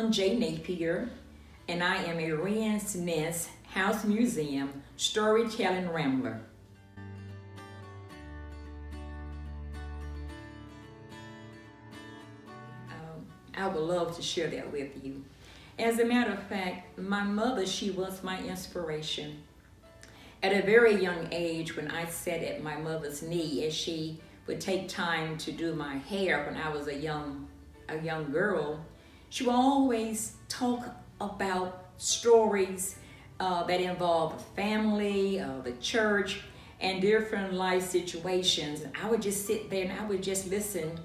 Gwendolyn J. Napier, and I am a Wren's Nest House Museum storytelling rambler. I would love to share that with you. As a matter of fact, my mother, she was my inspiration. At a very young age, when I sat at my mother's knee as she would take time to do my hair when I was a young girl, she would always talk about stories that involved family, the church, and different life situations. I would just sit there and I would just listen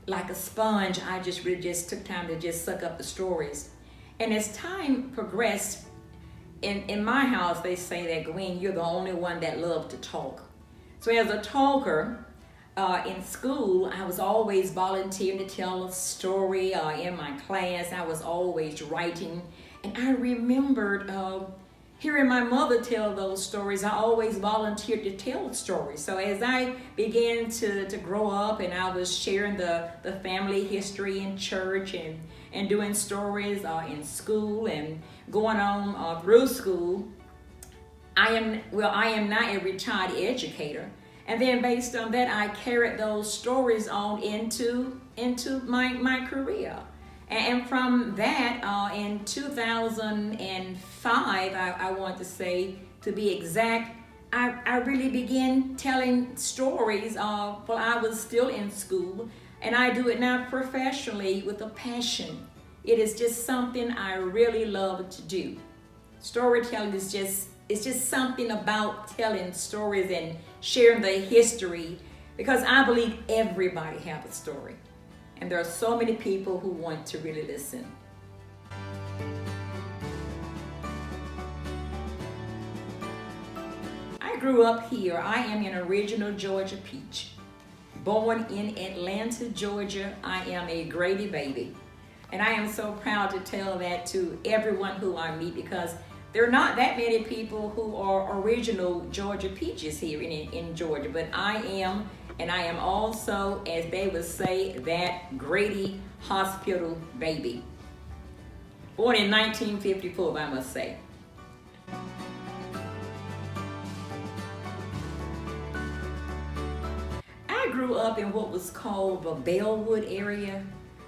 like a sponge. I just really just took time to just suck up the stories. And as time progressed, in my house, they say that, Gwen, you're the only one that loved to talk. So as a talker, in school, I was always volunteering to tell a story. In my class, I was always writing. And I remembered hearing my mother tell those stories. I always volunteered to tell stories. So as I began to grow up and I was sharing the family history in church and doing stories in school and going on through school, I am now a retired educator. And then based on that, I carried those stories on into my career. And from that, in 2005, I want to say, to be exact, I really began telling stories while I was still in school. And I do it now professionally with a passion. It is just something I really love to do. Storytelling is just something about telling stories and sharing the history, because I believe everybody has a story. And there are so many people who want to really listen. I grew up here. I am an original Georgia peach. Born in Atlanta, Georgia, I am a Grady baby. And I am so proud to tell that to everyone who I meet, because there are not that many people who are original Georgia peaches here in Georgia, but I am. And I am also, as they would say, that Grady Hospital baby. Born in 1954, I must say. I grew up in what was called the Bellwood area,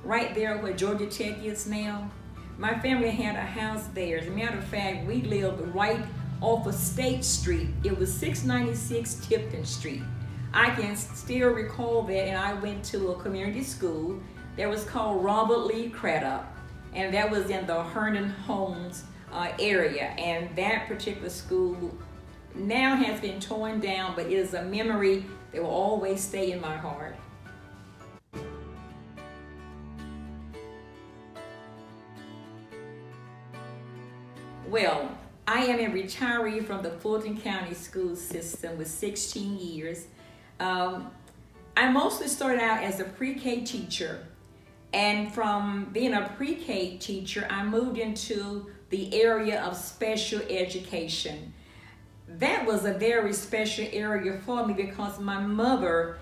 right there where Georgia Tech is now. My family had a house there. As a matter of fact, we lived right off of State Street. It was 696 Tipton Street. I can still recall that, and I went to a community school that was called Robert Lee Craddock, and that was in the Herndon Homes area. And that particular school now has been torn down, but it is a memory that will always stay in my heart. Well, I am a retiree from the Fulton County school system with 16 years. I mostly started out as a pre-K teacher, and from being a pre-K teacher, I moved into the area of special education. That was a very special area for me because my mother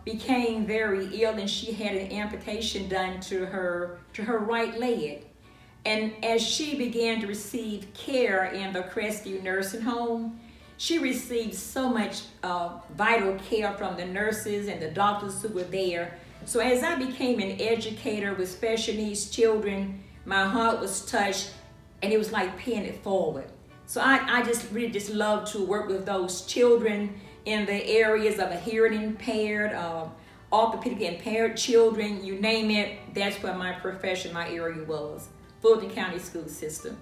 became very ill, and she had an amputation done to her right leg. And as she began to receive care in the Crestview nursing home, she received so much vital care from the nurses and the doctors who were there. So as I became an educator with special needs children, my heart was touched, and it was like paying it forward. So I just really just love to work with those children in the areas of a hearing impaired, orthopedically impaired children, you name it. That's where my profession, my area was. Fulton County School System.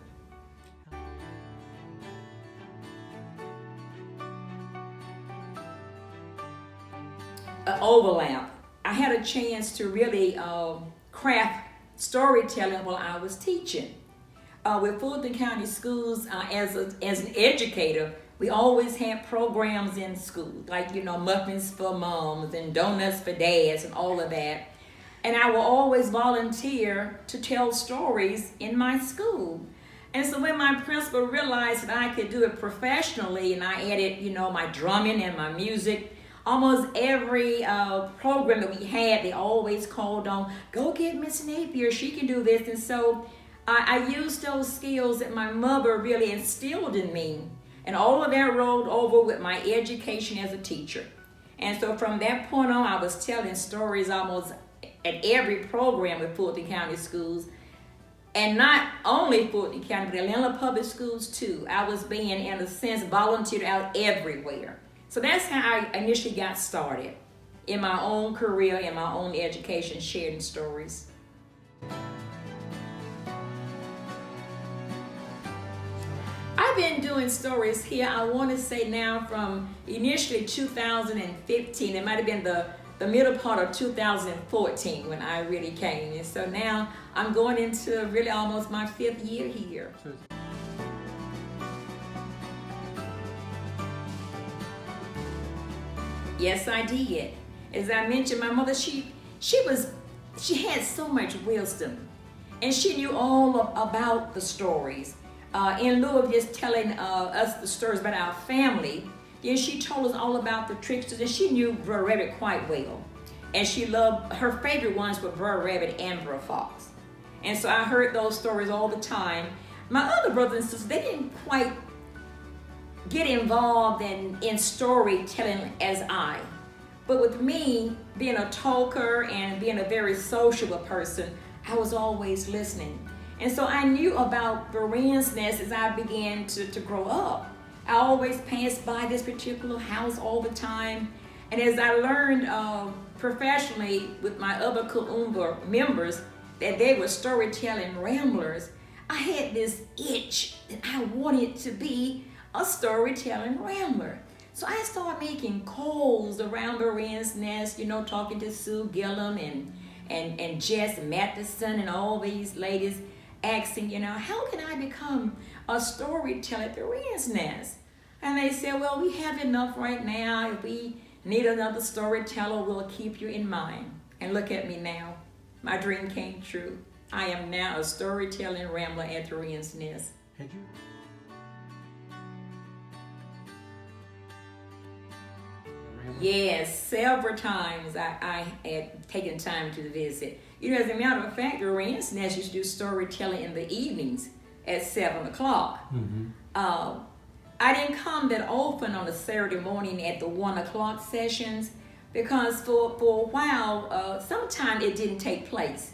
Overlap. I had a chance to really craft storytelling while I was teaching. With Fulton County Schools, as an educator, we always had programs in school, like, muffins for moms and donuts for dads and all of that. And I will always volunteer to tell stories in my school. And so when my principal realized that I could do it professionally, and I added, my drumming and my music, almost every program that we had, they always called on, go get Miss Napier, she can do this. And so I used those skills that my mother really instilled in me. And all of that rolled over with my education as a teacher. And so from that point on, I was telling stories almost at every program with Fulton County Schools. And not only Fulton County, but Atlanta Public Schools too. I was being, in a sense, volunteered out everywhere. So that's how I initially got started in my own career, in my own education, sharing stories. I've been doing stories here, I want to say now from initially 2015. It might have been the middle part of 2014 when I really came. And so now I'm going into really almost my 5th year here. Yes, I did. As I mentioned, my mother, she had so much wisdom, and she knew all about the stories. In lieu of just telling us the stories about our family, then she told us all about the tricksters, and she knew Brer Rabbit quite well. And she loved, her favorite ones were Brer Rabbit and Brer Fox. And so I heard those stories all the time. My other brothers and sisters, they didn't quite get involved in storytelling as I. But with me, being a talker and being a very sociable person, I was always listening. And so I knew about the Wren's Nest as I began to grow up. I always passed by this particular house all the time. And as I learned professionally with my other Kuumba members that they were storytelling ramblers, I had this itch that I wanted to be a storytelling rambler. So I started making calls around the Wren's Nest, talking to Sue Gillum and Jess Matheson and all these ladies, asking, how can I become a storyteller at the Wren's Nest? And they said, well, we have enough right now. If we need another storyteller, we'll keep you in mind. And look at me now. My dream came true. I am now a storytelling rambler at the Wren's Nest. Had you? Yes, several times I had taken time to visit. As a matter of fact, the Wren's Nest used to do storytelling in the evenings at 7 o'clock. Mm-hmm. I didn't come that often on a Saturday morning at the 1 o'clock sessions because for a while, sometimes it didn't take place.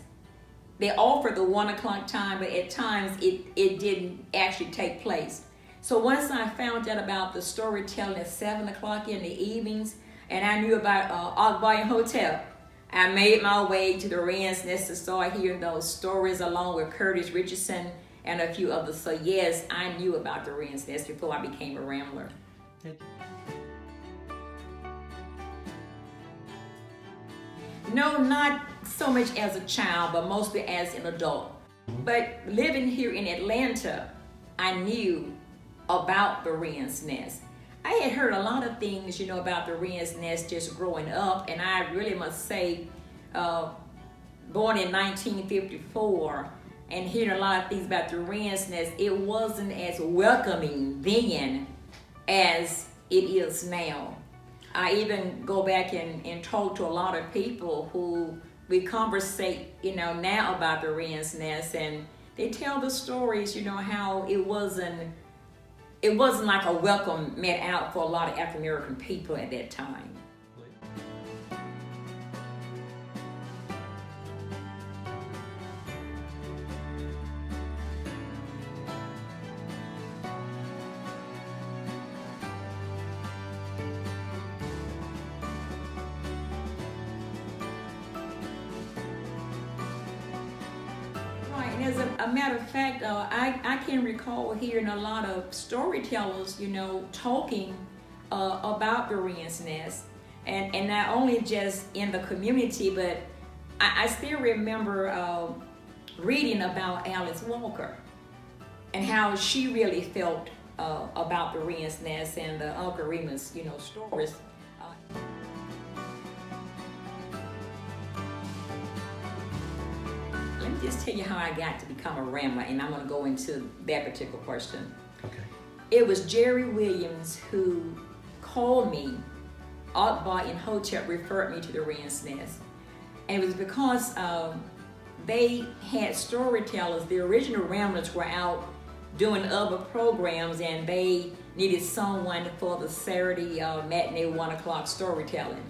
They offered the 1 o'clock time, but at times it didn't actually take place. So once I found out about the storytelling at 7 o'clock in the evenings, and I knew about Akbar Imhotep, I made my way to the Wren's Nest to start hearing those stories along with Curtis Richardson and a few others. So yes, I knew about the Wren's Nest before I became a rambler. No, not so much as a child, but mostly as an adult. But living here in Atlanta, I knew about the Wren's Nest. I had heard a lot of things, about the Wren's Nest just growing up, and I really must say, born in 1954, and hearing a lot of things about the Wren's Nest, it wasn't as welcoming then as it is now. I even go back and talk to a lot of people who we conversate, now about the Wren's Nest, and they tell the stories, how it wasn't like a welcome mat out for a lot of African American people at that time. And as a matter of fact, I can recall hearing a lot of storytellers, talking about the Wren's Nest, and not only just in the community, but I still remember reading about Alice Walker and how she really felt about the Wren's Nest and the Uncle Remus, stories. Let me just tell you how I got to become a rambler, and I'm going to go into that particular question. Okay. It was Jerry Williams who called me Akbar Imhotep referred me to the Wren's Nest. And it was because they had storytellers. The original Ramblers were out doing other programs, and they needed someone for the Saturday matinee 1 o'clock storytelling.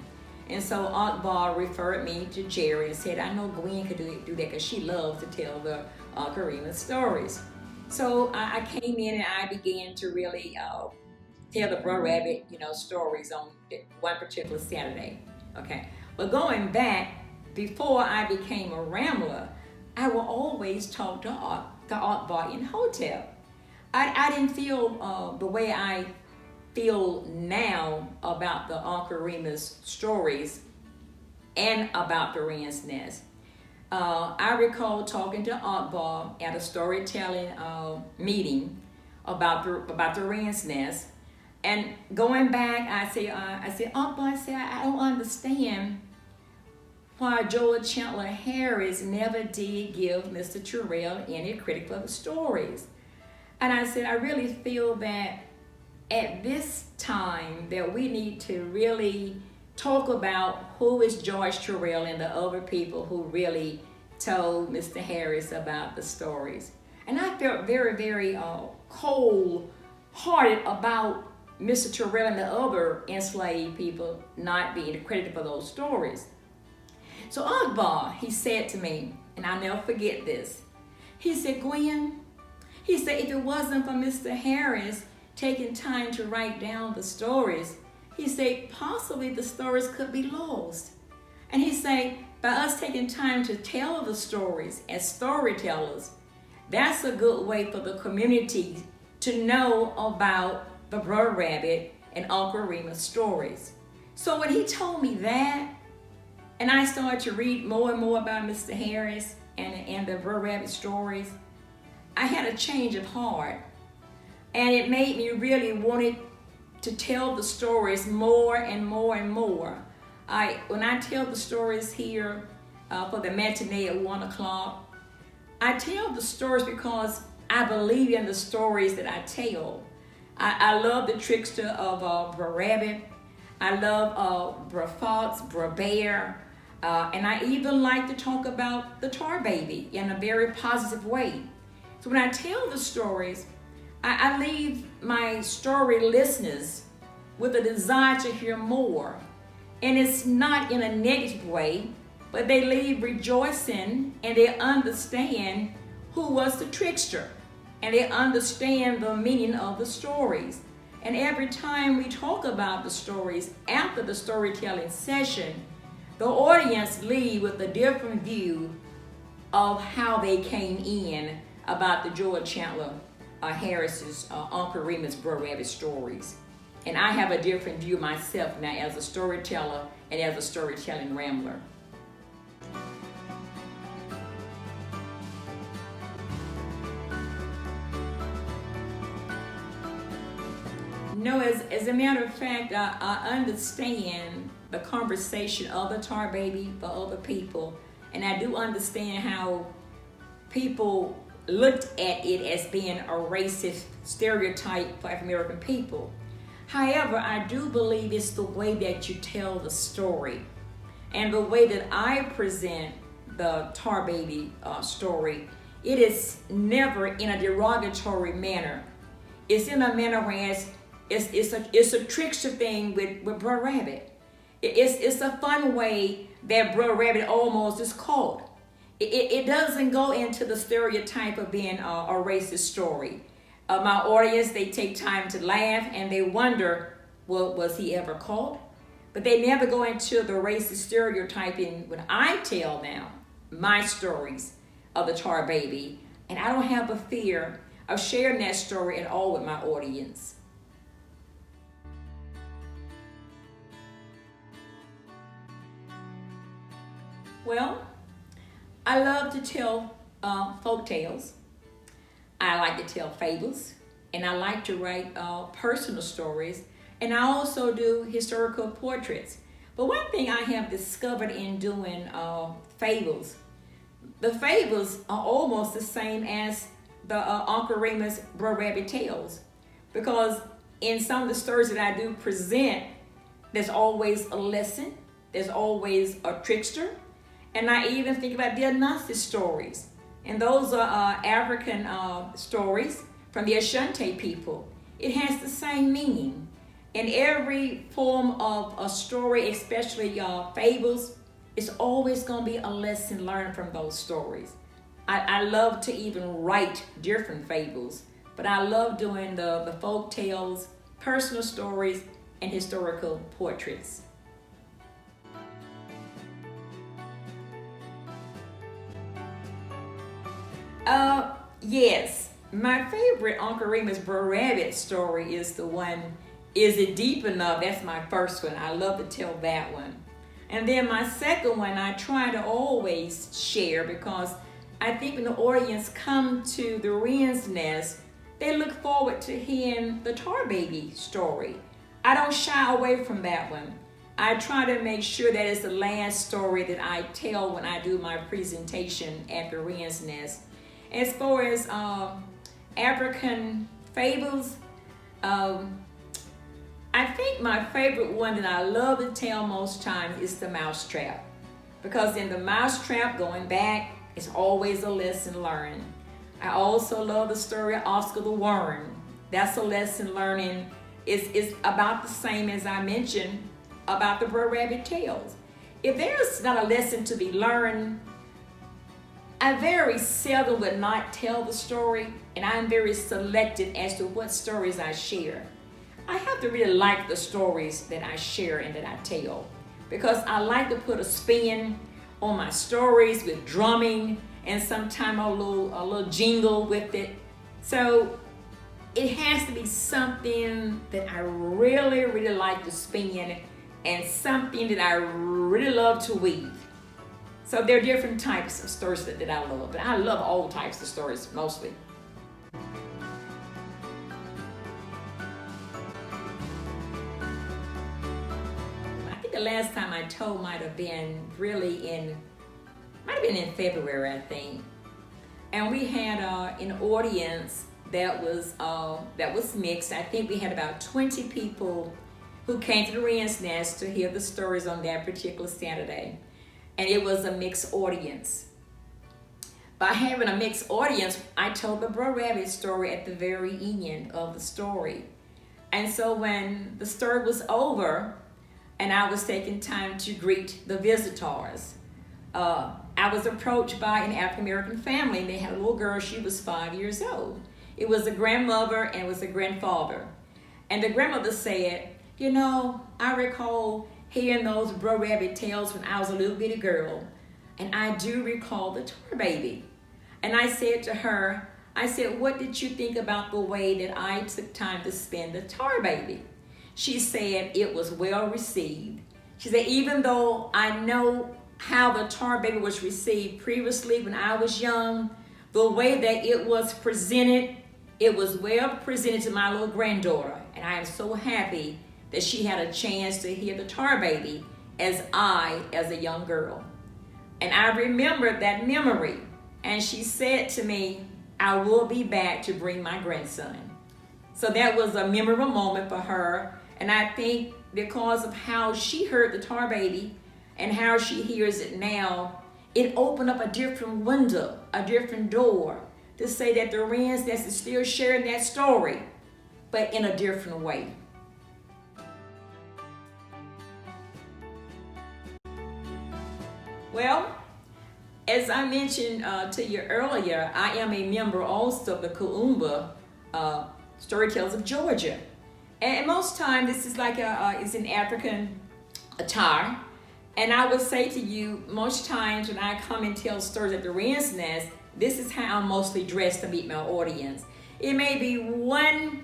And so Akbar referred me to Jerry and said, I know Gwen could do that because she loves to tell the Karima stories. So I came in and I began to really tell the Brer Rabbit, stories on one particular Saturday. Okay, but going back, before I became a Rambler, I will always talk to Akbar Imhotep. I didn't feel the way I feel now about the Uncle Remus stories and about the Wren's Nest. I recall talking to Akbar at a storytelling meeting about the Wren's Nest, and going back, I said, Akbar, I don't understand why Joel Chandler Harris never did give Mr. Terrell any credit for the stories. And I said, I really feel that at this time that we need to really talk about who is George Terrell and the other people who really told Mr. Harris about the stories. And I felt very, very cold-hearted about Mr. Terrell and the other enslaved people not being credited for those stories. So Akbar, he said to me, and I'll never forget this, he said, Gwen, he said, if it wasn't for Mr. Harris taking time to write down the stories, he said, possibly the stories could be lost. And he said, by us taking time to tell the stories as storytellers, that's a good way for the community to know about the Brer Rabbit and Uncle Remus stories. So when he told me that, and I started to read more and more about Mr. Harris and the Brer Rabbit stories, I had a change of heart. And it made me really wanted to tell the stories more and more and more. When I tell the stories here for the matinee at 1 o'clock, I tell the stories because I believe in the stories that I tell. I love the trickster of Brer Rabbit. I love Brer Fox, Brer Bear, and I even like to talk about the tar baby in a very positive way. So when I tell the stories, I leave my story listeners with a desire to hear more. And it's not in a negative way, but they leave rejoicing and they understand who was the trickster. And they understand the meaning of the stories. And every time we talk about the stories after the storytelling session, the audience leave with a different view of how they came in about the Joel Chandler Harris's Uncle Remus Brer Rabbit stories. And I have a different view myself now as a storyteller and as a storytelling rambler. No, as a matter of fact, I understand the conversation of the tar baby for other people, and I do understand how people looked at it as being a racist stereotype for African American people. However, I do believe it's the way that you tell the story and the way that I present the tar baby story. It is never in a derogatory manner. It's in a manner where it's a trickster thing with Brer Rabbit. It's a fun way that Brer Rabbit almost is caught. It doesn't go into the stereotype of being a racist story. My audience, they take time to laugh and they wonder, well, was he ever caught? But they never go into the racist stereotyping when I tell now my stories of the tar baby, and I don't have a fear of sharing that story at all with my audience. Well, I love to tell folk tales. I like to tell fables, and I like to write personal stories, and I also do historical portraits. But one thing I have discovered in doing fables, the fables are almost the same as the Uncle Remus Brer Rabbit tales, because in some of the stories that I do present, There's always a lesson. There's always a trickster. And I even think about the Anansi stories. And those are African stories from the Ashanti people. It has the same meaning. In every form of a story, especially fables, it's always going to be a lesson learned from those stories. I love to even write different fables, but I love doing the folk tales, personal stories, and historical portraits. Yes, my favorite Uncle Remus Brer Rabbit story is the one, Is It Deep Enough? That's my first one. I love to tell that one. And then my second one, I try to always share because I think when the audience come to the Wren's Nest, they look forward to hearing the Tar Baby story. I don't shy away from that one. I try to make sure that it's the last story that I tell when I do my presentation at the Wren's Nest. As far as African fables, I think my favorite one that I love to tell most times is the Mousetrap. Because in the Mousetrap, going back, it's always a lesson learned. I also love the story of Oscar the Worm. That's a lesson learning. It's about the same as I mentioned about the Brer Rabbit tales. If there's not a lesson to be learned, I very seldom would not tell the story, and I'm very selective as to what stories I share. I have to really like the stories that I share and that I tell, because I like to put a spin on my stories with drumming and sometimes a little jingle with it. So it has to be something that I really, really like to spin and something that I really love to weave. So there are different types of stories that I love, but I love all types of stories mostly. I think the last time I told might have been in February, I think. And we had an audience that was mixed. I think we had about 20 people who came to the Wren's Nest to hear the stories on that particular Saturday. And it was a mixed audience. By having a mixed audience, I told the Brer Rabbit story at the very end of the story. And so when the story was over and I was taking time to greet the visitors, I was approached by an African American family, and they had a little girl. She was 5 years old. It was a grandmother and it was a grandfather. And the grandmother said, "You know, I recall hearing those Brer Rabbit tales when I was a little bitty girl, and I do recall the Tar Baby." And I said to her, "What did you think about the way that I took time to spin the Tar Baby?" She said it was well received. She said, even though I know how the Tar Baby was received previously when I was young, the way that it was presented, it was well presented to my little granddaughter. And I am so happy that she had a chance to hear the Tar Baby as a young girl. And I remembered that memory. And she said to me, "I will be back to bring my grandson." So that was a memorable moment for her. And I think because of how she heard the Tar Baby and how she hears it now, it opened up a different window, a different door to say that the Wren's Nest is still sharing that story, but in a different way. Well, as I mentioned to you earlier, I am a member also of the Kuumba Storytellers of Georgia. And most times this is like it's an African attire. And I would say to you, most times when I come and tell stories at the Wren's Nest, this is how I'm mostly dressed to meet my audience. It may be one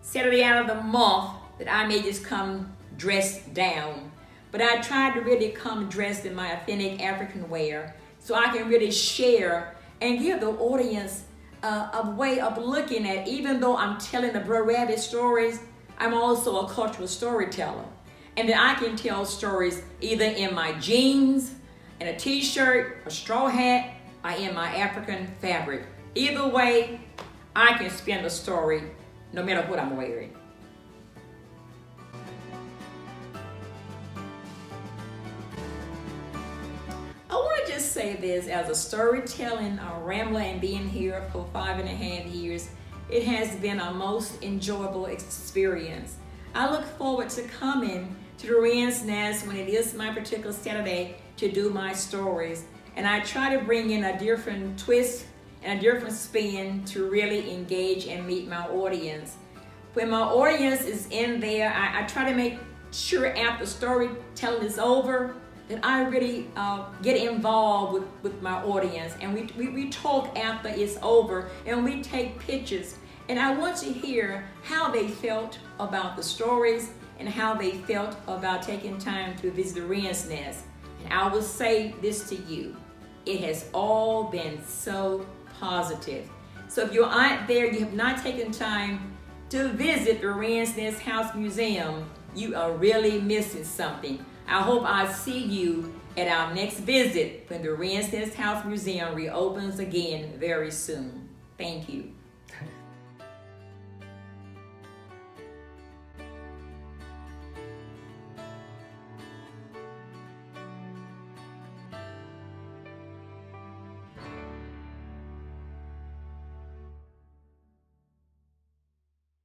Saturday out of the month that I may just come dressed down. But I try to really come dressed in my authentic African wear so I can really share and give the audience a way of looking at, even though I'm telling the Brer Rabbit stories, I'm also a cultural storyteller. And that I can tell stories either in my jeans, in a t-shirt, a straw hat, or in my African fabric. Either way, I can spin a story no matter what I'm wearing. say this, as a storytelling, rambler, and being here for 5.5 years, it has been a most enjoyable experience. I look forward to coming to the Wren's Nest when it is my particular Saturday to do my stories. And I try to bring in a different twist and a different spin to really engage and meet my audience. When my audience is in there, I try to make sure after storytelling is over that I really get involved with my audience, and we talk after it's over, and we take pictures. And I want to hear how they felt about the stories and how they felt about taking time to visit the Wren's Nest. And I will say this to you, it has all been so positive. So if you're out there, you have not taken time to visit the Wren's Nest House Museum, you are really missing something. I hope I see you at our next visit when the Wren's Nest House Museum reopens again very soon. Thank you.